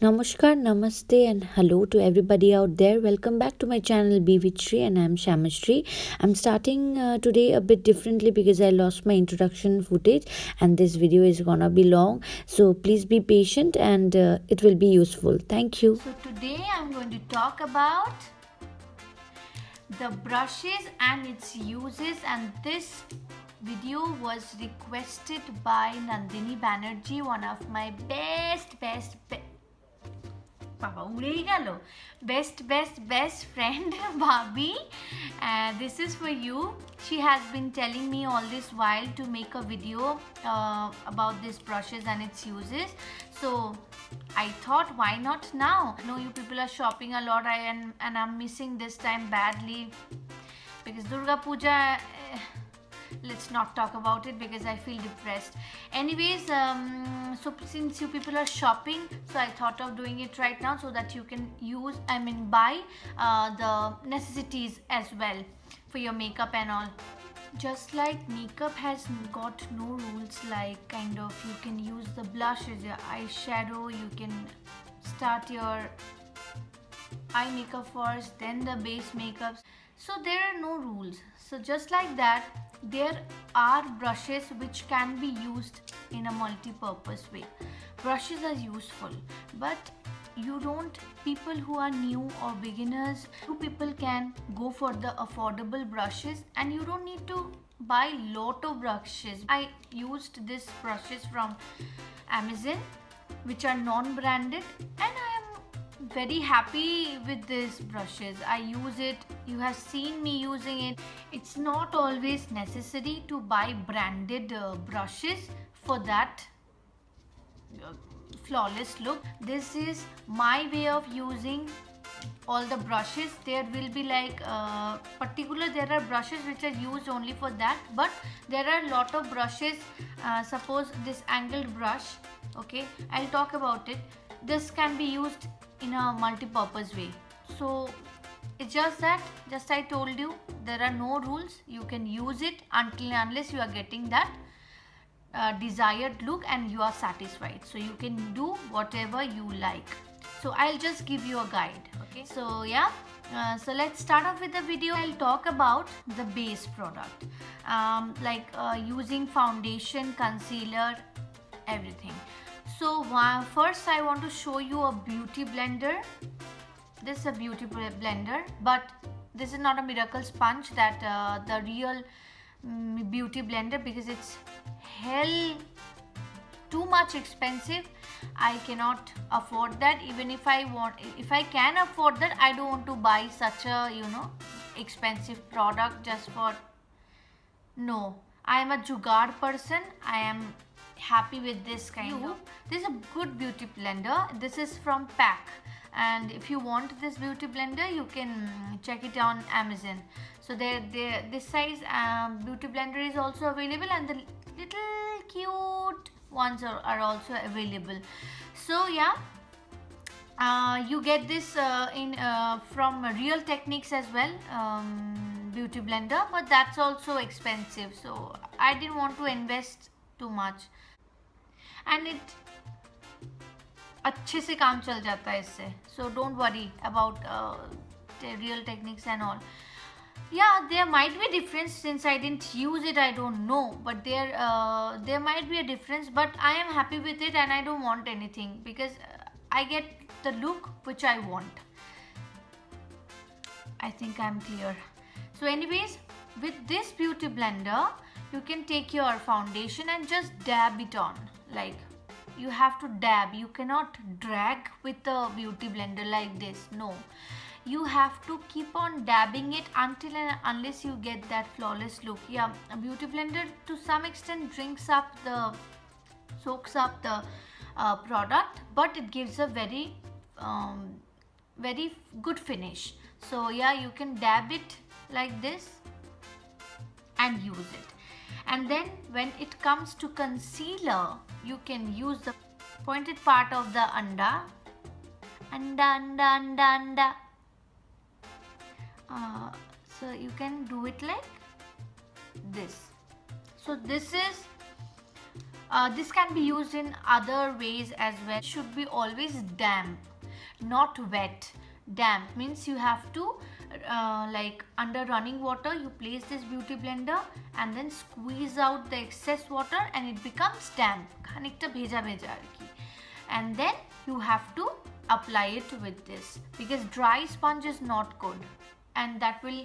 Namaskar, Namaste, and hello to everybody out there. Welcome back to my channel Bewidshree, and I'm SHYAMASREE. I'm starting today a bit differently because I lost my introduction footage, and this video is gonna be long. So please be patient, and it will be useful. Thank you. So today I'm going to talk about the brushes and its uses, and this video was requested by Nandini Banerjee, one of my best friend Bhabhi. This is for you. She has been telling me all this while to make a video about these brushes and its uses. So I thought, why not now? I know you people are shopping a lot, and I'm missing this time badly because Durga Puja. Let's not talk about it because I feel depressed. Anyways, so since you people are shopping, so I thought of doing it right now so that you can buy the necessities as well for your makeup and all. Just like makeup has got no rules, like kind of you can use the blushes, your eyeshadow, you can start your eye makeup first, then the base makeups. So there are no rules. So just like that, there are brushes which can be used in a multi-purpose way. Brushes are useful, but people who are new or beginners, you people can go for the affordable brushes, and you don't need to buy lot of brushes. I used these brushes from Amazon, which are non-branded, and I am very happy with these brushes. I use it, you have seen me using it. It's not always necessary to buy branded brushes for that flawless look. This is my way of using all the brushes. There will be like there are brushes which are used only for that, but there are a lot of brushes. Suppose this angled brush, okay, I'll talk about it. This can be used in a multi-purpose way. So it's just that, just I told you, there are no rules. You can use it unless you are getting that desired look and you are satisfied. So you can do whatever you like. So I'll just give you a guide. Okay, so yeah, so let's start off with the video. I'll talk about the base product, using foundation, concealer, everything. So first I want to show you a beauty blender. This is a beauty blender, but this is not a miracle sponge, that the real beauty blender, because it's hell too much expensive. I cannot afford that. Even if I can afford that, I don't want to buy such a expensive product just for. No, I am a jugaad person. I am happy with this kind of. This is a good beauty blender. This is from Pack, and if you want this beauty blender, you can check it on Amazon. So this size beauty blender is also available, and the little cute ones are also available. So yeah, you get this from Real Techniques as well, beauty blender, but that's also expensive, so I didn't want to invest too much. And it अच्छे से काम चल जाता है इससे. So don't worry about Real Techniques and all. Yeah, there might be a difference. Since I didn't use it, I don't know, but there might be a difference, but I am happy with it, and I don't want anything because I get the look which I want. I think I'm clear. So anyways, with this beauty blender, you can take your foundation and just dab it on. Like, you have to dab. You cannot drag with the beauty blender like this. No, you have to keep on dabbing it until and unless you get that flawless look. Yeah, a beauty blender to some extent soaks up the product, but it gives a very good finish. So yeah, you can dab it like this and use it. And then when it comes to concealer, you can use the pointed part of the anda. So you can do it like this. So this is This can be used in other ways as well. It should be always damp, not wet. Damp means you have to like under running water you place this beauty blender and then squeeze out the excess water and it becomes damp. Khanikta bheja bheja arki. And then you have to apply it with this, because dry sponge is not good and that will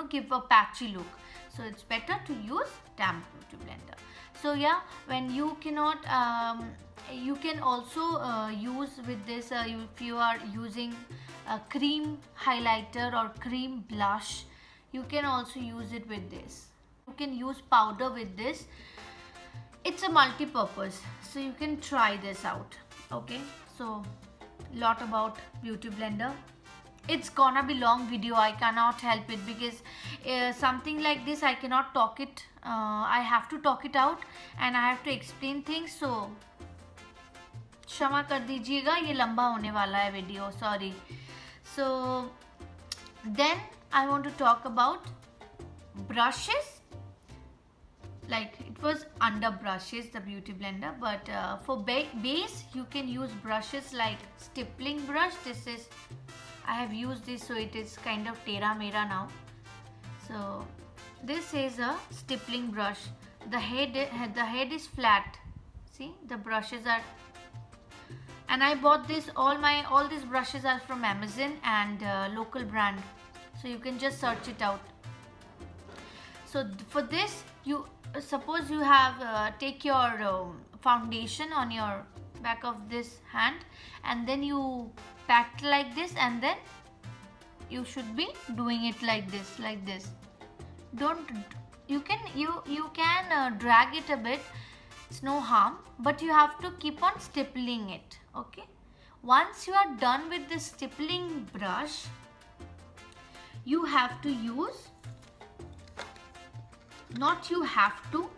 give a patchy look. So it's better to use damp beauty blender. So yeah, when you cannot you can also use with this if you are using a cream highlighter or cream blush, you can also use it with this. You can use powder with this. It's a multi-purpose, so you can try this out. Okay, so lot about beauty blender. It's gonna be long video, I cannot help it, because something like this I cannot talk it, I have to talk it out and I have to explain things. So क्षमा कर दीजिएगा, ये लंबा होने वाला है video, sorry. So then I want to talk about brushes. Like it was under brushes, the beauty blender, but for base you can use brushes like stippling brush. This is, I have used this, so it is kind of tera mera now. So this is a stippling brush. The head is flat. See, the brushes are, and I bought this, all these brushes are from Amazon and local brand, so you can just search it out. So for this, you suppose you have take your foundation on your back of this hand and then you pat like this, and then you should be doing it like this. Don't, you can drag it a bit, it's no harm, but you have to keep on stippling it. Okay, once you are done with this stippling brush, you have to use, not you have to,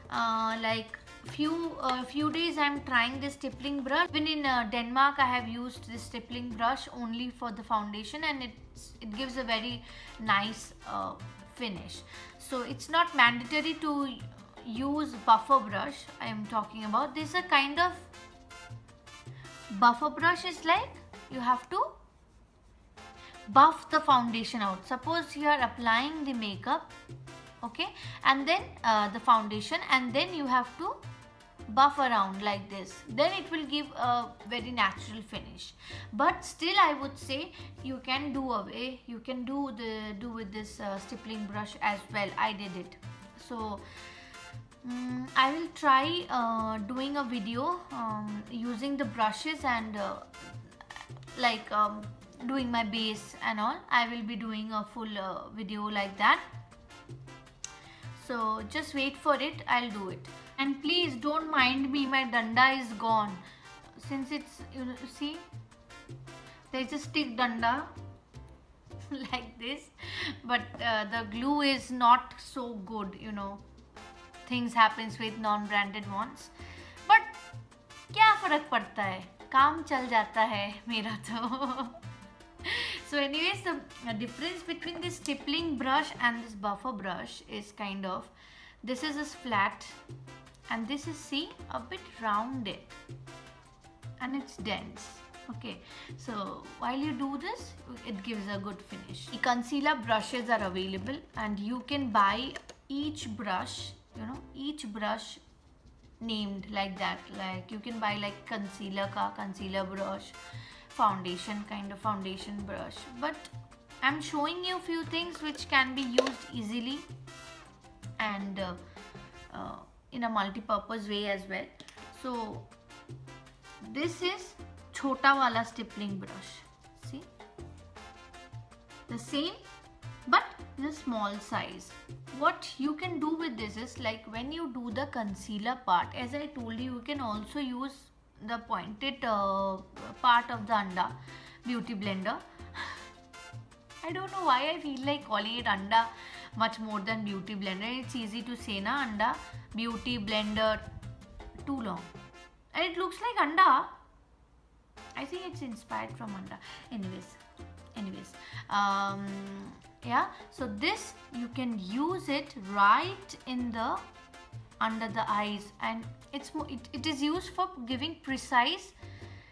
like few days I'm trying this stippling brush. Even in Denmark I have used this stippling brush only for the foundation, and it gives a very nice finish. So it's not mandatory to use buffer brush. I am talking about this, a kind of buffer brush is like you have to buff the foundation out. Suppose you are applying the makeup, okay, and then the foundation, and then you have to buff around like this, then it will give a very natural finish. But still I would say you can do with this stippling brush as well. I did it. So I will try doing a video using the brushes and doing my base and all. I will be doing a full video like that. So just wait for it, I'll do it. And please don't mind me, my danda is gone. Since it's, you see, there's a stick danda like this, but the glue is not so good, things happens with non-branded ones. But क्या फर्क पड़ता है, काम चल जाता है मेरा तो. So anyways, the difference between this stippling brush and this buffer brush is kind of, this is flat and this is, see, a bit rounded and it's dense. Okay, so while you do this, it gives a good finish. The concealer brushes are available and you can buy each brush, each brush named like that. Like you can buy like concealer brush, foundation kind of foundation brush, but I'm showing you few things which can be used easily and in a multi-purpose way as well. So this is chota wala stippling brush, see, the same but the small size. What you can do with this is, like when you do the concealer part, as I told you, you can also use the pointed part of the anda beauty blender. I don't know why I feel like calling it anda much more than beauty blender. It's easy to say na, anda beauty blender, too long, and it looks like anda. I think it's inspired from anda. Anyways, yeah, so this you can use it right in the under the eyes, and it is used for giving precise,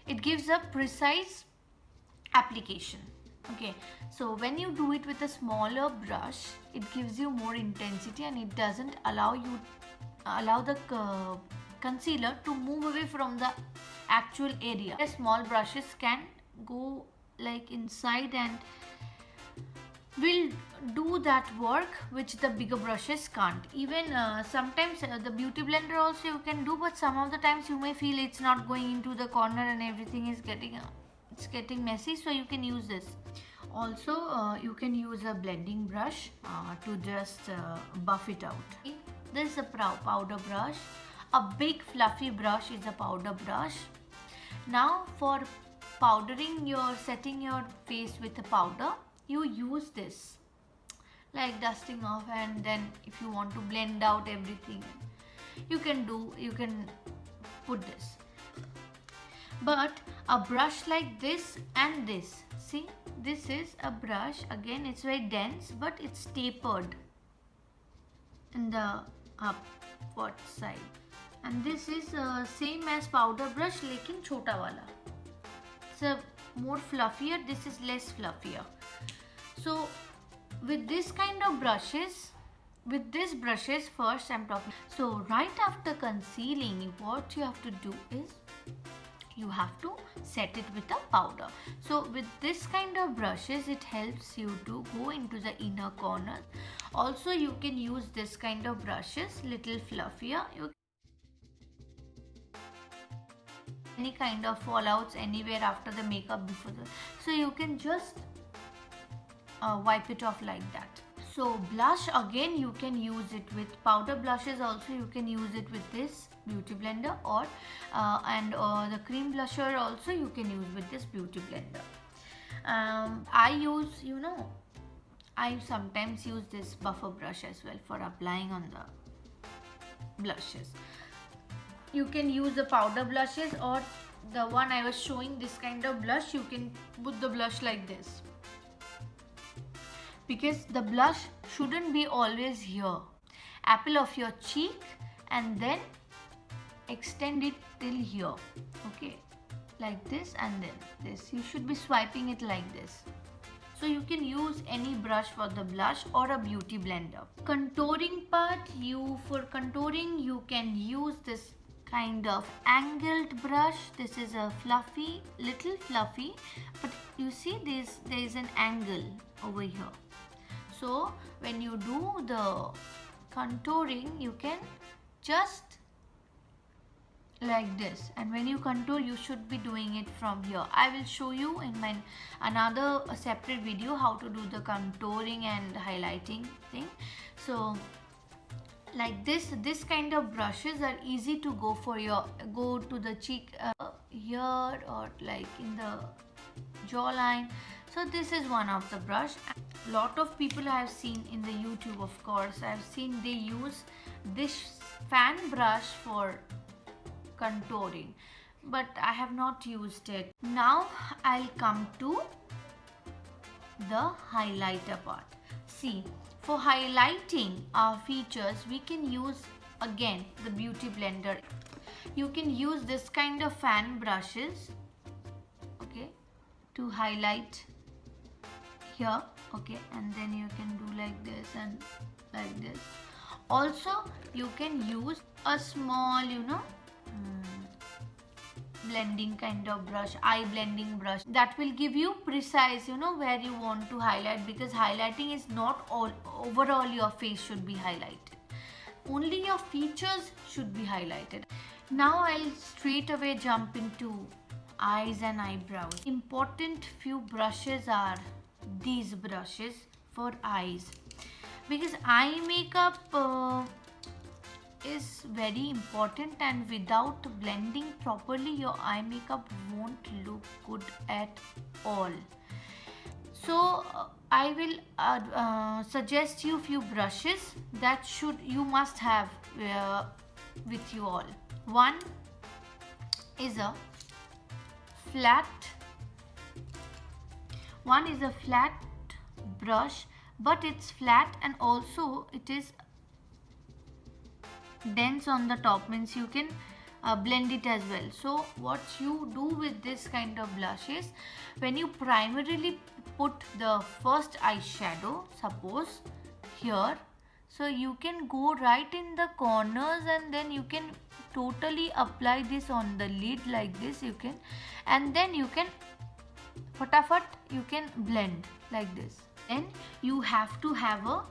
it gives a precise application. Okay, so when you do it with a smaller brush, it gives you more intensity and it doesn't allow the concealer to move away from the actual area. The small brushes can go like inside and will do that work which the bigger brushes can't. Even sometimes the beauty blender also you can do, but some of the times you may feel it's not going into the corner and everything is getting messy, so you can use this. Also you can use a blending brush to just buff it out. This is a powder brush. A big fluffy brush is a powder brush. Now for setting your face with a powder, you use this, like dusting off, and then if you want to blend out everything, you can put this. But a brush like this and this, see, this is a brush, again it's very dense but it's tapered in the upward side, and this is same as powder brush lekin chota wala. It's a more fluffier, this is less fluffier. So with this kind of brushes, with these brushes first I'm talking. So right after concealing, what you have to do is you have to set it with a powder. So with this kind of brushes, it helps you to go into the inner corner. Also you can use this kind of brushes, little fluffier. Any kind of fallouts anywhere after the makeup, before the, so you can just wipe it off like that. So blush, again you can use it with powder blushes, also you can use it with this beauty blender, or the cream blusher also you can use with this beauty blender. I sometimes use this buffer brush as well for applying on the blushes. You can use the powder blushes, or the one I was showing, this kind of blush, you can put the blush like this, because the blush shouldn't be always here, apple of your cheek, and then extend it till here. Okay, like this, and then this, you should be swiping it like this. So you can use any brush for the blush or a beauty blender. Contouring part, for contouring you can use this kind of angled brush. This is a fluffy, little fluffy, but you see there is an angle over here. So when you do the contouring, you can just like this, and when you contour you should be doing it from here. I will show you in my another separate video how to do the contouring and highlighting thing. So like this kind of brushes are easy to go to the cheek here, or like in the jawline. So this is one of the brush. Lot of people I have seen in the YouTube, of course I have seen they use this fan brush for contouring, but I have not used it. Now I'll come to the highlighter part. See, for highlighting our features, we can use again the beauty blender. You can use this kind of fan brushes, okay, to highlight here, okay, and then you can do like this and like this. Also you can use a small, blending kind of brush, eye blending brush, that will give you precise, where you want to highlight, because highlighting is not all overall your face should be highlighted, only your features should be highlighted. Now I'll straight away jump into eyes and eyebrows. Important few brushes are these brushes for eyes, because eye makeup is very important, and without blending properly your eye makeup won't look good at all. So I will suggest you few brushes that you must have with you all. One is a flat brush, but it's flat and also it is dense on the top, means you can blend it as well. So what you do with this kind of blush is, when you primarily put the first eyeshadow, suppose here, so you can go right in the corners and then you can totally apply this on the lid like this, you can, and then you can fatafat you can blend like this. Then you have to have a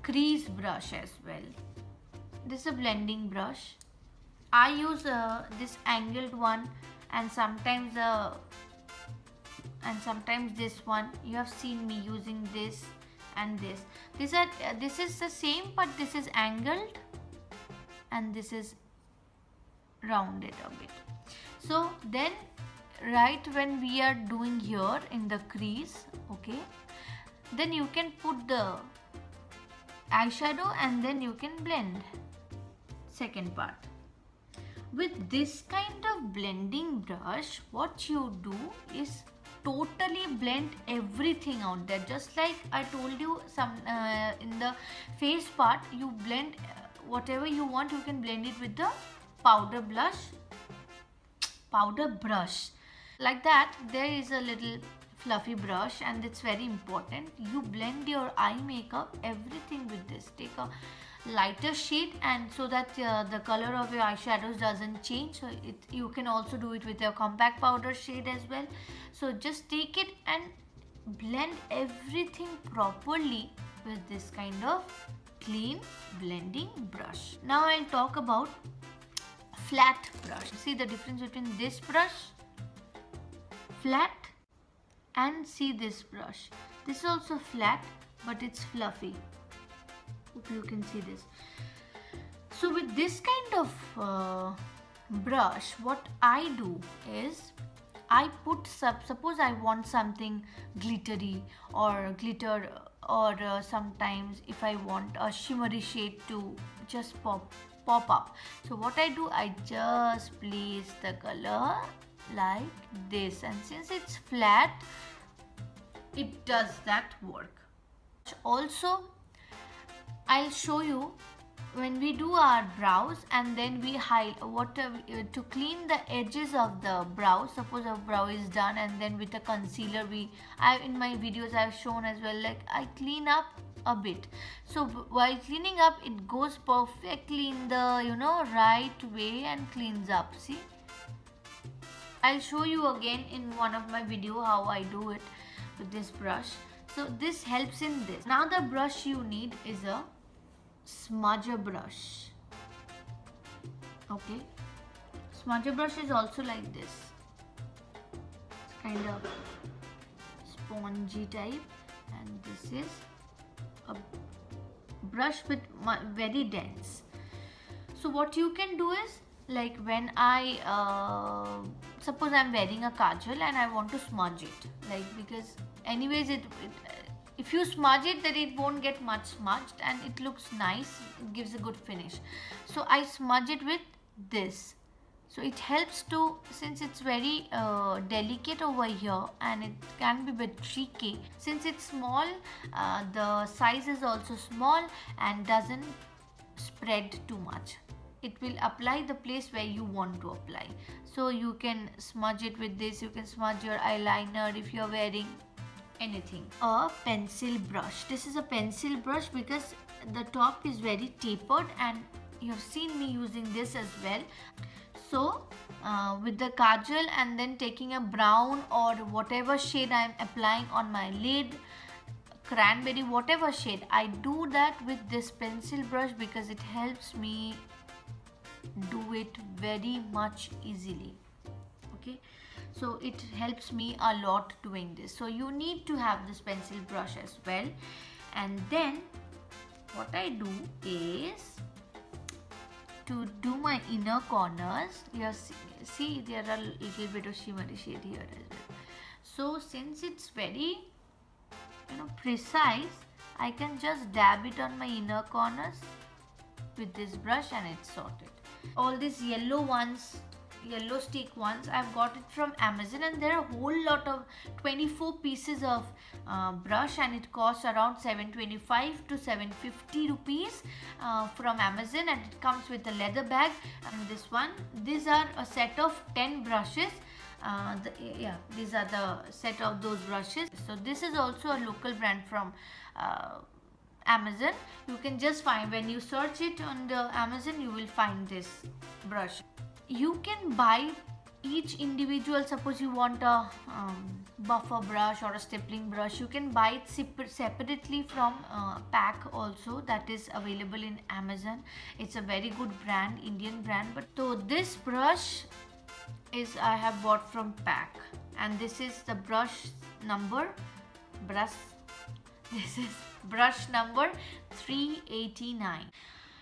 crease brush as well. This is a blending brush. I use this angled one, and sometimes this one. You have seen me using this and this. This is the same, but this is angled and this is rounded a bit. So then right when we are doing here in the crease, okay, then you can put the eyeshadow and then you can blend second part. With this kind of blending brush, what you do is totally blend everything out there. Just like I told you, some in the face part, you blend whatever you want, you can blend it with the powder brush. Like that, there is a little fluffy brush, and it's very important. You blend your eye makeup, everything with this. Take a lighter shade, and so that the color of your eyeshadows doesn't change. So you can also do it with your compact powder shade as well. So just take it and blend everything properly with this kind of clean blending brush. Now I'll talk about flat brush. See the difference between this brush, flat, and see this brush. This is also flat, but it's fluffy. Hope you can see this. So with this kind of brush, what I do is, I put suppose I want something glittery or glitter, or sometimes if I want a shimmery shade to just pop up. So what I do, I just place the color like this, and since it's flat, it does that work. Also, I'll show you when we do our brows, and then we to clean the edges of the brow. Suppose our brow is done, and then with a concealer, in my videos I've shown as well, like I clean up a bit. So while cleaning up, it goes perfectly in the right way and cleans up. See, I'll show you again in one of my video how I do it with this brush. So this helps in this. Now the brush you need is a smudger brush. Okay, smudger brush is also like this. It's kind of spongy type, and this is a brush with very dense. So what you can do is, like when I suppose I'm wearing a kajal and I want to smudge it, like, because anyways if you smudge it, then it won't get much smudged and it looks nice, it gives a good finish. So I smudge it with this. So it helps to, since it's very delicate over here and it can be a bit tricky, since it's small, the size is also small and doesn't spread too much. It will apply the place where you want to apply. So you can smudge it with this. You can smudge your eyeliner if you're wearing anything. A pencil brush. This is a pencil brush because the top is very tapered, and you have seen me using this as well. So with the kajal and then taking a brown or whatever shade I am applying on my lid, cranberry, whatever shade, I do that with this pencil brush because it helps me do it very much easily. Okay, so it helps me a lot doing this. So you need to have this pencil brush as well. And then what I do is, to do my inner corners, you see there are a little bit of shimmery shade here as well. So since it's very precise, I can just dab it on my inner corners with this brush and it's sorted. All these yellow ones yellow stick ones. I've got it from Amazon, and there are a whole lot of 24 pieces of brush, and it costs around 725 to 750 rupees from Amazon, and it comes with a leather bag. And this one, these are a set of 10 brushes. These are the set of those brushes. So this is also a local brand from Amazon. You can just find, when you search it on the Amazon, you will find this brush. You can buy each individual. Suppose you want a buffer brush or a stippling brush, you can buy it separately from pack also, that is available in Amazon. It's a very good brand, Indian brand. But so this brush is I have bought from pack, and this is the brush number. This is brush number 389.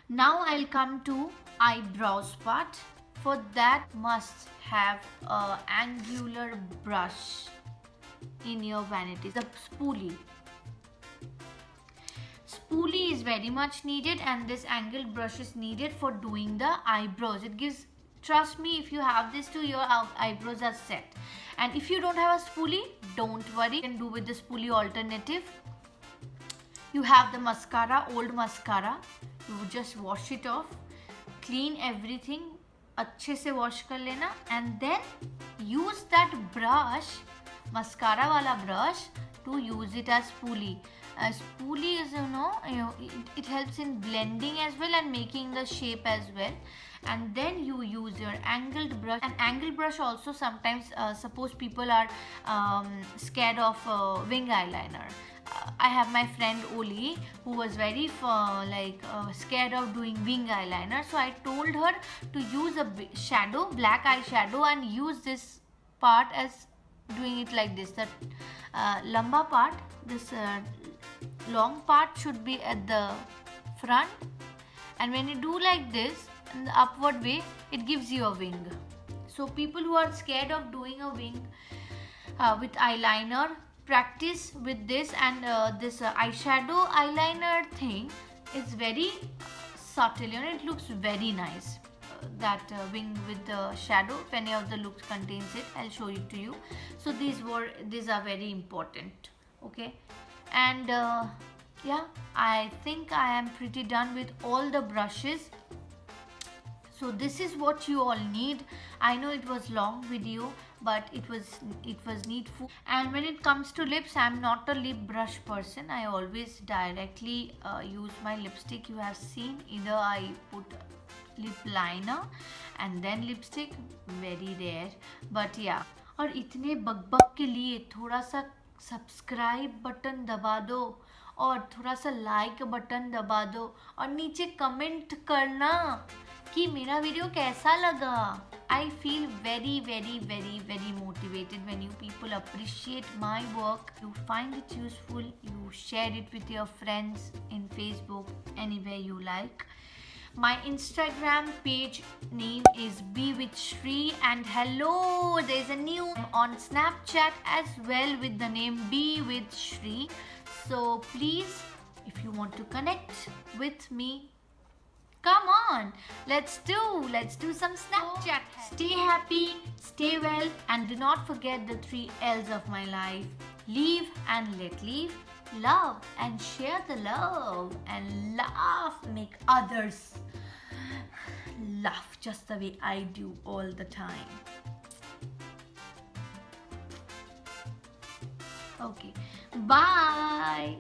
Now I'll come to eyebrows part. For that, must have a angular brush in your vanity. The spoolie. Spoolie is very much needed, and this angled brush is needed for doing the eyebrows. It gives, trust me, if you have this too, your eyebrows are set. And if you don't have a spoolie, don't worry, you can do with the spoolie alternative. You have the mascara, old mascara. You just wash it off, clean everything, अच्छे से wash कर लेना, and then use that brush, mascara वाला brush, to use it as spoolie. Spoolie is, it helps in blending as well and making the shape as well. And then you use your angled brush. An angled brush also sometimes, suppose people are scared of wing eyeliner. I have my friend Oli, who was very scared of doing wing eyeliner. So I told her to use a shadow, black eyeshadow, and use this part as doing it like this. That lamba part, this long part should be at the front, and when you do like this in the upward way, it gives you a wing. So people who are scared of doing a wing with eyeliner, practice with this. And this eyeshadow eyeliner thing is very subtle, it looks very nice. That wing with the shadow, if any of the looks contains it, I'll show it to you. So these are very important. Okay, and I think I am pretty done with all the brushes. So this is what you all need. I know it was long video, but it was needful. And when it comes to lips, I'm not a lip brush person. I always directly use my lipstick. You have seen, either I put lip liner and then lipstick, very rare, but yeah. और इतने बकबक के लिए थोड़ा सा subscribe button दबा दो, और थोड़ा सा लाइक बटन दबा दो, और नीचे कमेंट करना कि मेरा वीडियो कैसा लगा. I feel very, very, very, very motivated when you people appreciate my work. You find it useful, you share it with your friends in Facebook, anywhere you like. My Instagram page name is Bewidshree, and hello, there's a new on Snapchat as well with the name Bewidshree. So please, if you want to connect with me, come on, let's do some Snapchat. Stay happy, stay well, and do not forget the 3 L's of my life. Leave and let leave. Love and share the love, and laugh, make others laugh just the way I do all the time. Okay, bye.